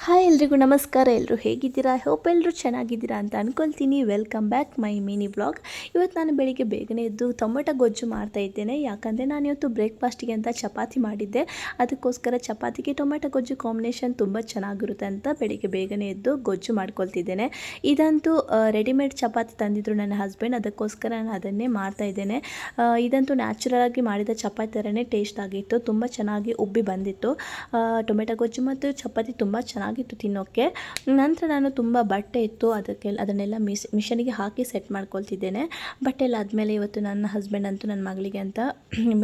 Hi ಎಲ್ರಿಗೂ ನಮಸ್ಕಾರ. ಎಲ್ಲರೂ ಹೇಗಿದ್ದೀರಾ? ಹೋಪ್ ಎಲ್ಲರೂ ಚೆನ್ನಾಗಿದ್ದೀರಾ ಅಂತ ಅಂದ್ಕೊಳ್ತೀನಿ. Welcome back my mini vlog. ಇವತ್ತು ನಾನು ಬೆಳಿಗ್ಗೆ ಬೇಗನೆ ಎದ್ದು ಟೊಮೆಟೊ ಗೊಜ್ಜು ಮಾಡ್ತಾ ಇದ್ದೇನೆ. ಯಾಕಂದರೆ ನಾನು ಇವತ್ತು ಬ್ರೇಕ್ಫಾಸ್ಟಿಗೆ ಅಂತ ಚಪಾತಿ ಮಾಡಿದ್ದೆ. ಅದಕ್ಕೋಸ್ಕರ ಚಪಾತಿಗೆ ಟೊಮೆಟೊ ಗೊಜ್ಜು ಕಾಂಬಿನೇಷನ್ ತುಂಬ ಚೆನ್ನಾಗಿರುತ್ತೆ ಅಂತ ಬೆಳಿಗ್ಗೆ ಬೇಗನೆ ಎದ್ದು ಗೊಜ್ಜು ಮಾಡ್ಕೊಳ್ತಿದ್ದೇನೆ. ಇದಂತೂ ರೆಡಿಮೇಡ್ ಚಪಾತಿ ತಂದಿದ್ರು ನನ್ನ ಹಸ್ಬೆಂಡ್, ಅದಕ್ಕೋಸ್ಕರ ನಾನು ಅದನ್ನೇ ಮಾಡ್ತಾ ಇದ್ದೇನೆ. ಇದಂತೂ ನ್ಯಾಚುರಲ್ ಆಗಿ ಮಾಡಿದ ಚಪಾತಿ ಥರನೇ ಟೇಸ್ಟ್ ಆಗಿತ್ತು, ತುಂಬ ಚೆನ್ನಾಗಿ ಉಬ್ಬಿ ಬಂದಿತ್ತು. ಟೊಮೆಟೊ ಗೊಜ್ಜು ಮತ್ತು ಚಪಾತಿ ತುಂಬ ಚೆನ್ನಾಗಿತ್ತು ತಿನ್ನೋಕ್ಕೆ. ನಂತರ ನಾನು ತುಂಬ ಬಟ್ಟೆ ಇತ್ತು, ಅದನ್ನೆಲ್ಲ ಮಿಷನಿಗೆ ಹಾಕಿ ಸೆಟ್ ಮಾಡ್ಕೊಳ್ತಿದ್ದೇನೆ. ಬಟ್ಟೆ ಎಲ್ಲ ಆದಮೇಲೆ ಇವತ್ತು ನನ್ನ ಹಸ್ಬೆಂಡ್ ಅಂತೂ ನನ್ನ ಮಗಳಿಗೆ ಅಂತ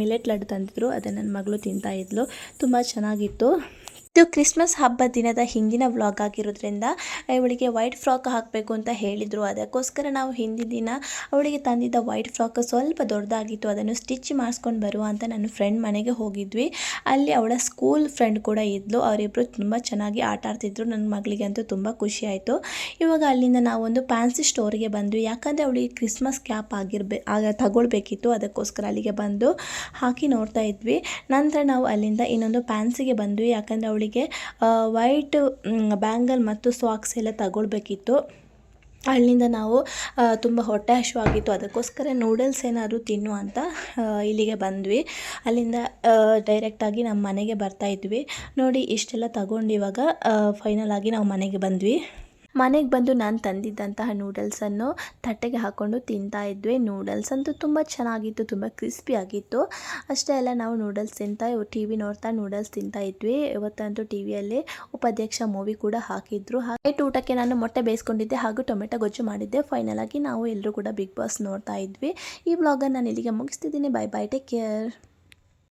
ಮಿಲೆಟ್ ಲಡ್ಡು ತಂದಿದ್ರು. ಅದನ್ನು ನನ್ನ ಮಗಳು ತಿಂತಾ ಇದ್ಲು, ತುಂಬ ಚೆನ್ನಾಗಿತ್ತು. ಇದು ಕ್ರಿಸ್ಮಸ್ ಹಬ್ಬದ ದಿನದ ಹಿಂದಿನ ವ್ಲಾಗ್ ಆಗಿರೋದ್ರಿಂದ ಅವಳಿಗೆ ವೈಟ್ ಫ್ರಾಕ್ ಹಾಕಬೇಕು ಅಂತ ಹೇಳಿದರು. ಅದಕ್ಕೋಸ್ಕರ ನಾವು ಹಿಂದಿನ ದಿನ ಅವಳಿಗೆ ತಂದಿದ್ದ ವೈಟ್ ಫ್ರಾಕ್ ಸ್ವಲ್ಪ ದೊಡ್ಡದಾಗಿತ್ತು, ಅದನ್ನು ಸ್ಟಿಚ್ ಮಾಡಿಸ್ಕೊಂಡು ಬರುವ ಅಂತ ನನ್ನ ಫ್ರೆಂಡ್ ಮನೆಗೆ ಹೋಗಿದ್ವಿ. ಅಲ್ಲಿ ಅವಳ ಸ್ಕೂಲ್ ಫ್ರೆಂಡ್ ಕೂಡ ಇದ್ಲು. ಅವರಿಬ್ಬರು ತುಂಬ ಚೆನ್ನಾಗಿ ಆಟ ಆಡ್ತಿದ್ರು. ನನ್ನ ಮಗಳಿಗೆ ಅಂತೂ ತುಂಬ ಖುಷಿ ಆಯಿತು. ಇವಾಗ ಅಲ್ಲಿಂದ ನಾವೊಂದು ಫ್ಯಾನ್ಸಿ ಸ್ಟೋರಿಗೆ ಬಂದ್ವಿ. ಯಾಕಂದರೆ ಅವಳಿಗೆ ಕ್ರಿಸ್ಮಸ್ ಕ್ಯಾಪ್ ತಗೊಳ್ಬೇಕಿತ್ತು, ಅದಕ್ಕೋಸ್ಕರ ಅಲ್ಲಿಗೆ ಬಂದು ಹಾಕಿ ನೋಡ್ತಾ ಇದ್ವಿ. ನಂತರ ನಾವು ಅಲ್ಲಿಂದ ಇನ್ನೊಂದು ಫ್ಯಾನ್ಸಿಗೆ ಬಂದ್ವಿ. ಯಾಕಂದರೆ ಅವಳಿಗೆ ವೈಟ್ ಬ್ಯಾಂಗಲ್ ಮತ್ತು ಸಾಕ್ಸ್ ಎಲ್ಲ ತಗೊಳ್ಬೇಕಿತ್ತು. ಅಲ್ಲಿಂದ ನಾವು ತುಂಬ ಹೊಟ್ಟೆ ಹಸಿವಾಗಿತ್ತು, ಅದಕ್ಕೋಸ್ಕರ ನೂಡಲ್ಸ್ ಏನಾದರೂ ತಿನ್ನು ಅಂತ ಇಲ್ಲಿಗೆ ಬಂದ್ವಿ. ಅಲ್ಲಿಂದ ಡೈರೆಕ್ಟಾಗಿ ನಮ್ಮ ಮನೆಗೆ ಬರ್ತಾಯಿದ್ವಿ. ನೋಡಿ ಇಷ್ಟೆಲ್ಲ ತಗೊಂಡು ಇವಾಗ ಫೈನಲ್ ಆಗಿ ನಾವು ಮನೆಗೆ ಬಂದ್ವಿ. ಮನೆಗೆ ಬಂದು ನಾನು ತಂದಿದ್ದಂತಹ ನೂಡಲ್ಸನ್ನು ತಟ್ಟೆಗೆ ಹಾಕ್ಕೊಂಡು ತಿಂತಾ ಇದ್ವಿ. ನೂಡಲ್ಸ್ ಅಂತೂ ತುಂಬ ಚೆನ್ನಾಗಿತ್ತು, ತುಂಬ ಕ್ರಿಸ್ಪಿ ಆಗಿತ್ತು. ಅಷ್ಟೇ ಅಲ್ಲ, ನಾವು ನೂಡಲ್ಸ್ ಟಿ ವಿ ನೋಡ್ತಾ ನೂಡಲ್ಸ್ ತಿಂತಾ ಇದ್ವಿ. ಇವತ್ತಂತೂ ಟಿ ವಿಯಲ್ಲಿ ಉಪಾಧ್ಯಕ್ಷ ಮೂವಿ ಕೂಡ ಹಾಕಿದ್ರು. ನೈಟ್ ಊಟಕ್ಕೆ ನಾನು ಮೊಟ್ಟೆ ಬೇಯಿಸ್ಕೊಂಡಿದ್ದೆ ಹಾಗೂ ಟೊಮೆಟೊ ಗೊಜ್ಜು ಮಾಡಿದ್ದೆ. ಫೈನಲ್ ಆಗಿ ನಾವು ಎಲ್ಲರೂ ಕೂಡ ಬಿಗ್ ಬಾಸ್ ನೋಡ್ತಾ ಇದ್ವಿ. ಈ ವ್ಲಾಗನ್ನು ನಾನು ಇಲ್ಲಿಗೆ ಮುಗಿಸ್ತಿದ್ದೀನಿ. Bye bye, take care.